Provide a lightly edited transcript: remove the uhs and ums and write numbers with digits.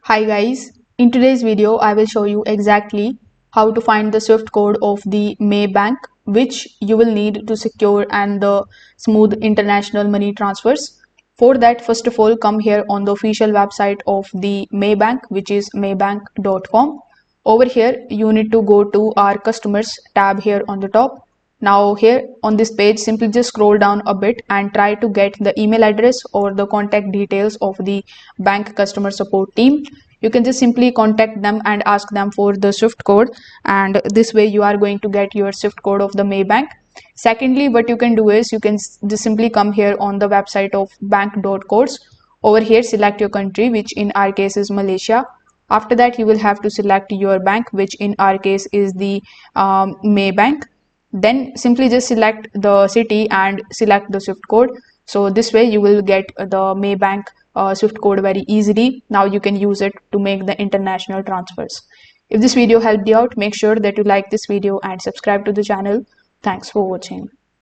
Hi guys, in today's video I will show you exactly how to find the Swift code of the Maybank, which you will need to secure and the smooth international money transfers. For that, first of all, come here on the official website of the Maybank, which is maybank.com. Over here you need to go to our customers tab here on the top. Now here on this page, simply just scroll down a bit and try to get the email address or the contact details of the bank customer support team. You can just simply contact them and ask them for the Swift code, and this way you are going to get your Swift code of the Maybank. Secondly, what you can do is you can just simply come here on the website of bank.codes. Over here select your country, which in our case is Malaysia. After that you will have to select your bank, which in our case is the Maybank. Then simply just select the city and select the Swift code. So this way you will get the Maybank Swift code very easily. Now you can use it to make the international transfers. If this video helped you out, make sure that you like this video and subscribe to the channel. Thanks for watching.